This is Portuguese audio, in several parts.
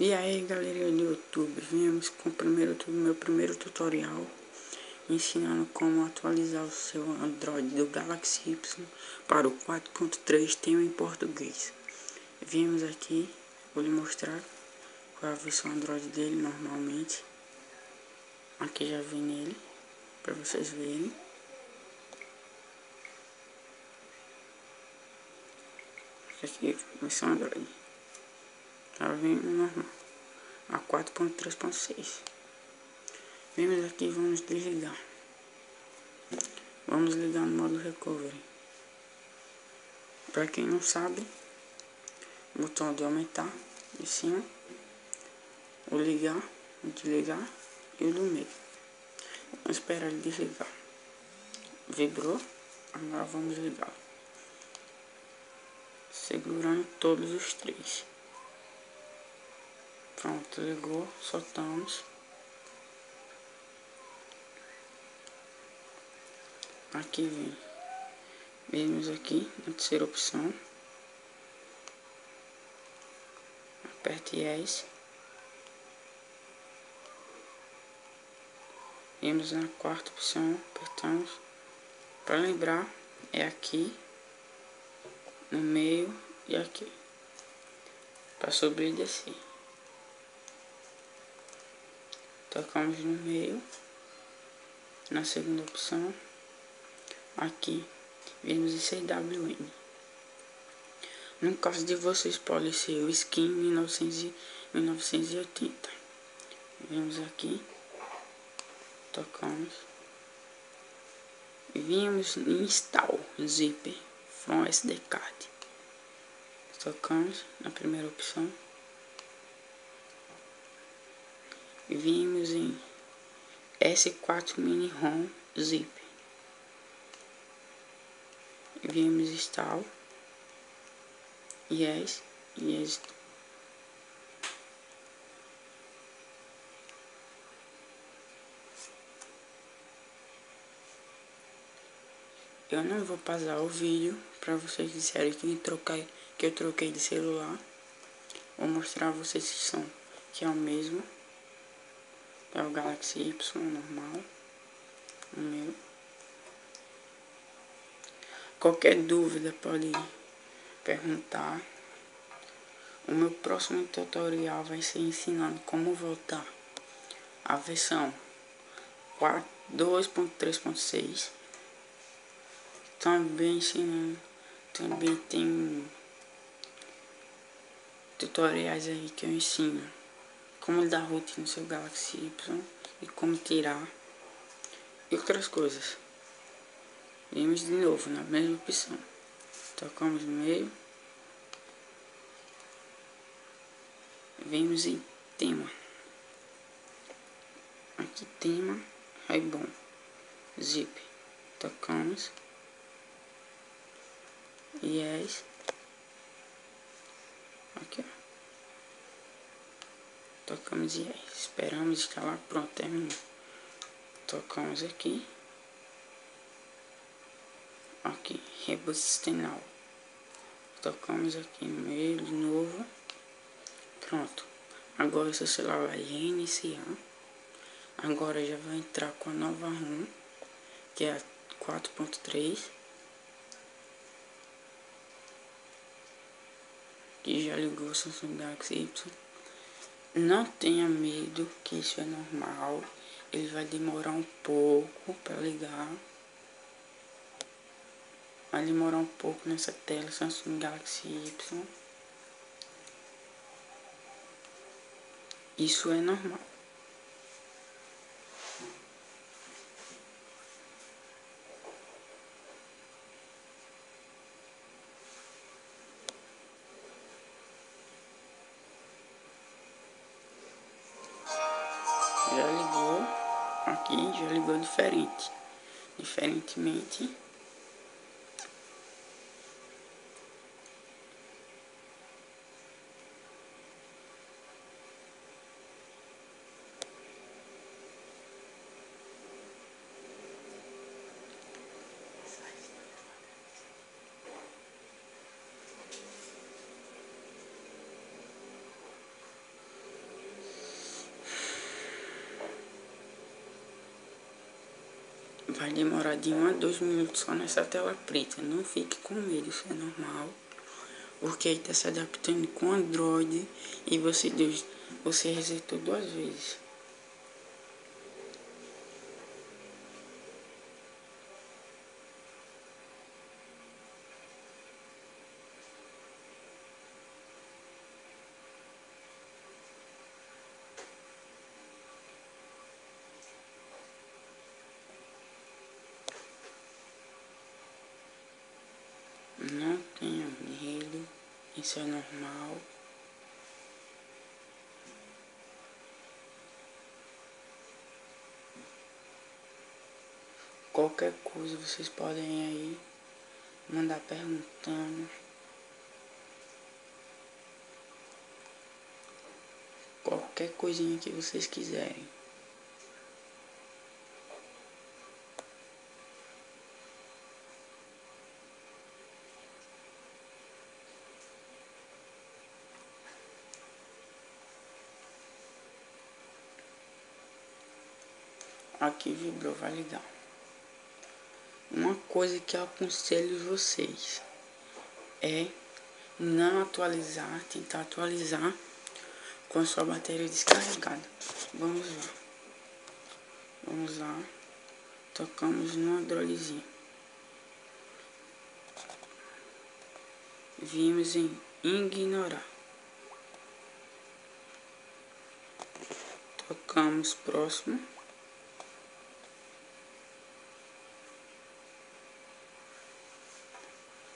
E aí galerinha do YouTube, viemos com meu primeiro tutorial ensinando como atualizar o seu Android do Galaxy Y para o 4.3 tema em português. Viemos aqui, vou lhe mostrar qual é a versão Android dele normalmente. Aqui já vem nele, para vocês verem. Aqui a versão Android. Tá vendo normal. A 4.3.6. Vemos aqui e vamos desligar. Vamos ligar no modo recovery. Para quem não sabe, o botão de aumentar em cima, o ligar, o desligar e o do meio. Vamos esperar ele desligar. Vibrou, agora vamos ligar. Segurando todos os três. Pronto, ligou, soltamos. Aqui vem. Vemos aqui na terceira opção. Aperte Yes. Vemos na quarta opção, apertamos. Para lembrar, é aqui, no meio e aqui. Para subir e descer. Tocamos no meio. Na segunda opção, aqui, vemos esse IWN. No caso de vocês, pode ser o Skin 1980. Vemos aqui, tocamos. Vimos em Install Zipper from SD Card. Tocamos na primeira opção. Vimos em S4 Mini ROM Zip. Vimos Install. Yes. Eu não vou pausar o vídeo para vocês disserem que eu troquei de celular. Vou mostrar a vocês que é o mesmo. É o Galaxy Y normal. O meu. Qualquer dúvida pode perguntar. O meu próximo tutorial vai ser ensinando como voltar a versão 2.3.6. Também ensinando. Também tem tutoriais aí que eu ensino como dar root no seu Galaxy Y e como tirar e outras coisas. Vimos de novo na mesma opção. Tocamos no meio. Vimos em tema. Aqui tema, Raibon, Zip. Tocamos. Yes. Aqui, ó. Tocamos Yes. Esperamos instalar. Pronto, terminou. Tocamos aqui. Aqui, Reboot Now. Tocamos aqui no meio de novo. Pronto. Agora seu celular vai reiniciar. Agora já vai entrar com a nova ROM, que é a 4.3. Que já ligou o Samsung Galaxy Y. Não tenha medo, que isso é normal. Ele vai demorar um pouco para ligar. Vai demorar um pouco nessa tela Samsung Galaxy Y. Isso é normal. Já ligou. Aqui já ligou diferentemente. Vai demorar de 1 a 2 minutos só nessa tela preta. Não fique com medo, isso é normal. Porque aí tá se adaptando com Android e você resetou 2 vezes. Não tenha medo, isso é normal. Qualquer coisa vocês podem aí mandar perguntando. Qualquer coisinha que vocês quiserem. Aqui vibrou, vai ligar. Uma coisa que eu aconselho vocês é não atualizar, tentar atualizar com a sua bateria descarregada. Vamos lá. Vamos lá. Tocamos no Androidzinho. Vimos em ignorar. Tocamos próximo.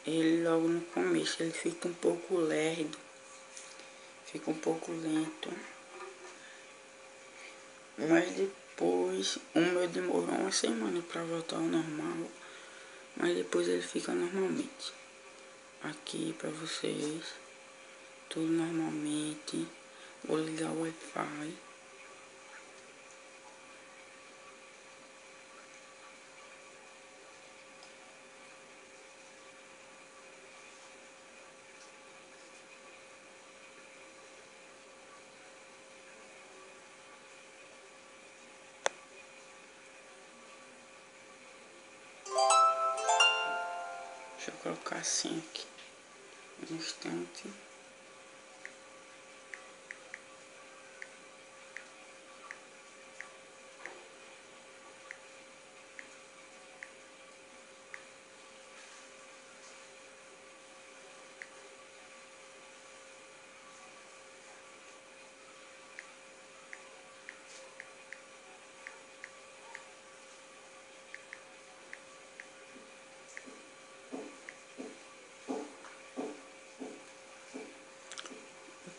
Ele logo no começo ele fica um pouco lerdo, fica um pouco lento, mas depois o meu demorou uma semana para voltar ao normal, mas depois ele fica normalmente. Aqui para vocês, tudo normalmente. Vou ligar o Wi-Fi. Deixa eu colocar assim aqui, um instante.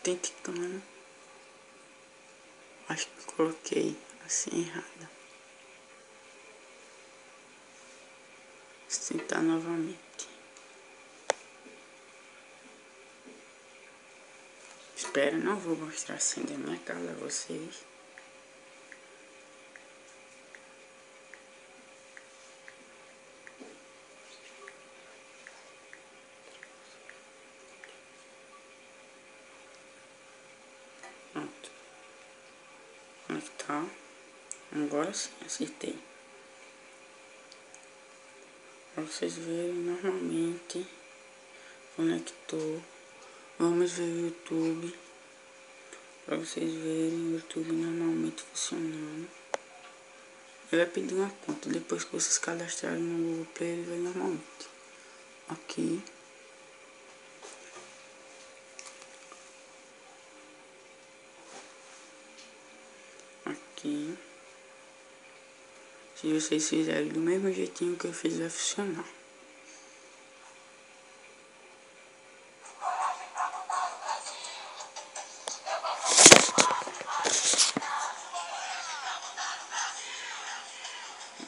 Autenticando. Acho que coloquei assim errada. Vou tentar novamente. Espero, não vou mostrar assim da minha casa a vocês. Pronto. Conectar. Agora sim, acertei. Para vocês verem, normalmente conectou. Vamos ver o YouTube. Para vocês verem o YouTube normalmente funcionando. Ele vai pedir uma conta. Depois que vocês cadastrarem no Google Play, ele vai normalmente. Aqui. Aqui. Se vocês fizerem do mesmo jeitinho que eu fiz, vai funcionar.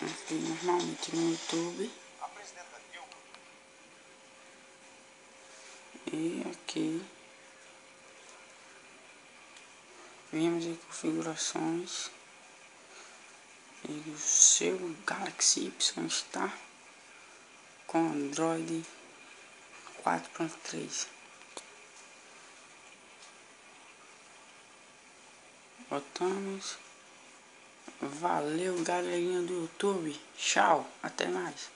Aqui normalmente no YouTube. E aqui. Vemos em configurações. E o seu Galaxy Y está com Android 4.3. Botamos. Valeu, galerinha do YouTube. Tchau, até mais.